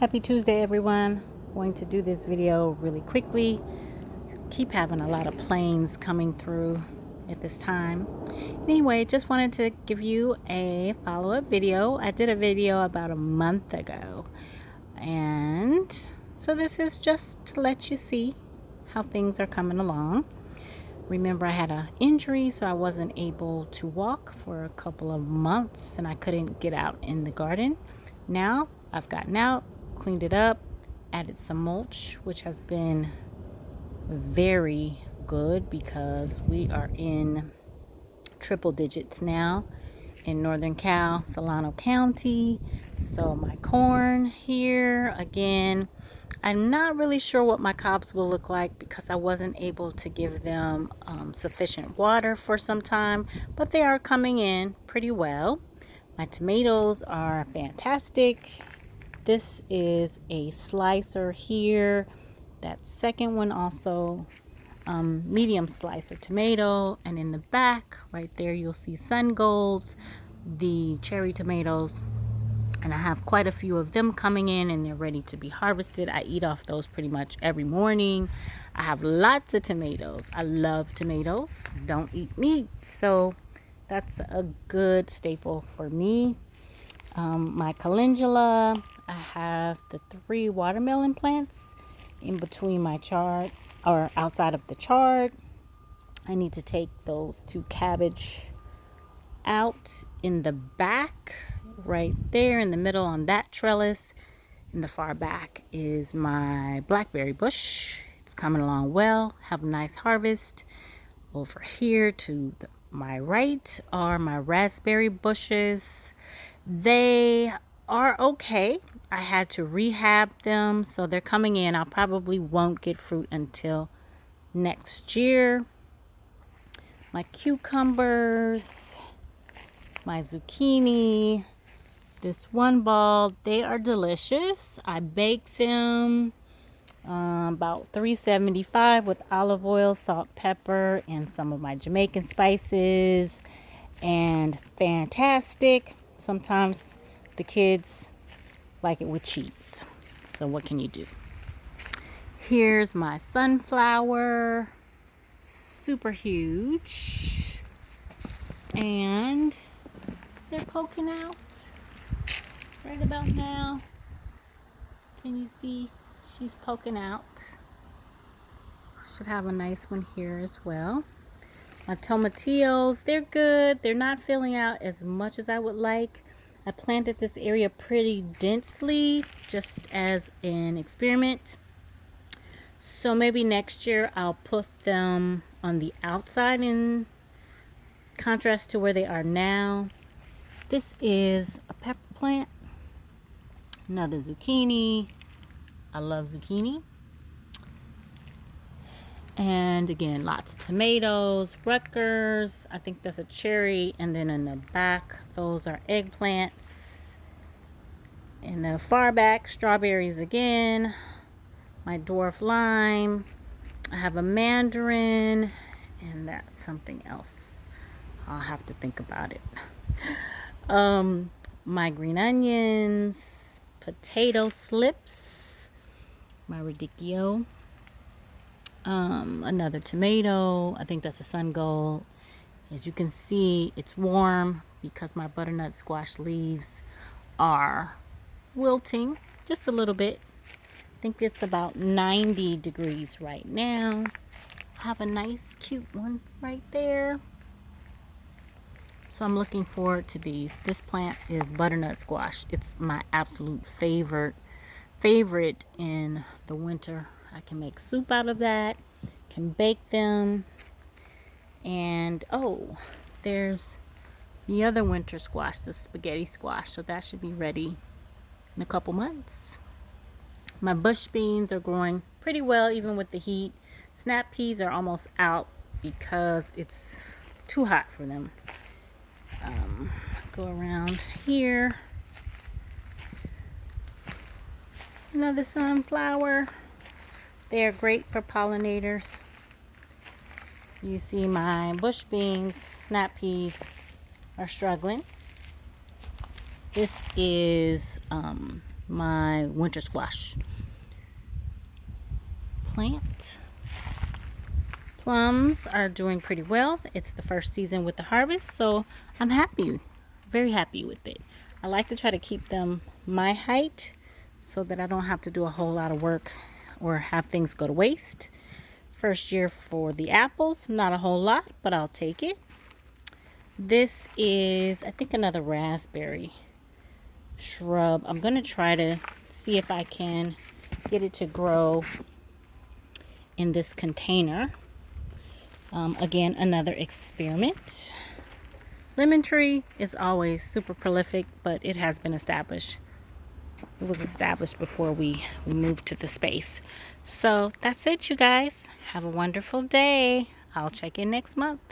Happy Tuesday, everyone. Going to do this video really quickly. Keep having a lot of planes coming through at this time. Anyway, just wanted to give you a follow-up video. I did a video about a month ago, and so this is just to let you see how things are coming along. Remember, I had an injury, so I wasn't able to walk for a couple of months, and I couldn't get out in the garden. Now I've gotten out, cleaned it up, added some mulch, which has been very good because we are in triple digits now in Northern Cal, Solano County. So my corn here, again, I'm not really sure what my cobs will look like because I wasn't able to give them sufficient water for some time, but they are coming in pretty well. My tomatoes are fantastic. This is a slicer here. That second one also medium slicer tomato, and in the back right there you'll see sun golds, the cherry tomatoes, and I have quite a few of them coming in and they're ready to be harvested. I eat off those pretty much every morning. I have lots of tomatoes. I love tomatoes. Don't eat meat, so that's a good staple for me. My calendula, I have the 3 watermelon plants in between my chard, or outside of the chard. I need to take those 2 cabbage out in the back, right there in the middle on that trellis. In the far back is my blackberry bush. It's coming along well. Have a nice harvest. Over here to my right are my raspberry bushes. They are okay. I had to rehab them, so they're coming in. I probably won't get fruit until next year. My cucumbers, my zucchini, this one ball, they are delicious. I bake them about $3.75 with olive oil, salt, pepper, and some of my Jamaican spices, and fantastic. Sometimes the kids like it with cheese, so what can you do? Here's my sunflower, super huge, and they're poking out right about now. Can you see? She's poking out. Should have a nice one here as well. My tomatillos, they're good. They're not filling out as much as I would like. I planted this area pretty densely just as an experiment. So maybe next year I'll put them on the outside in contrast to where they are now. This is a pepper plant. Another zucchini. I love zucchini. And again, lots of tomatoes, Rutgers. I think that's a cherry. And then in the back, those are eggplants. In the far back, strawberries again. My dwarf lime. I have a mandarin. And that's something else. I'll have to think about it. My green onions. Potato slips. My radicchio. Another tomato. I think that's a sun gold. As you can see, it's warm because my butternut squash leaves are wilting just a little bit. I think it's about 90 degrees right now. I have a nice cute one right there. So I'm looking forward to these. This plant is butternut squash. It's my absolute favorite in the winter. I can make soup out of that, can bake them, and oh, there's the other winter squash, the spaghetti squash, so that should be ready in a couple months. My bush beans are growing pretty well even with the heat. Snap peas are almost out because it's too hot for them. Go around here. Another sunflower. They are great for pollinators. You see my bush beans, snap peas are struggling. This is my winter squash plant. Plums are doing pretty well. It's the first season with the harvest, so I'm happy, very happy with it. I like to try to keep them my height so that I don't have to do a whole lot of work or have things go to waste. First year for the apples, not a whole lot, but I'll take it. This is, I think, another raspberry shrub. I'm going to try to see if I can get it to grow in this container. Again, another experiment. Lemon tree is always super prolific, but it has been established. It was established before we moved to the space. So that's it, you guys. Have a wonderful day. I'll check in next month.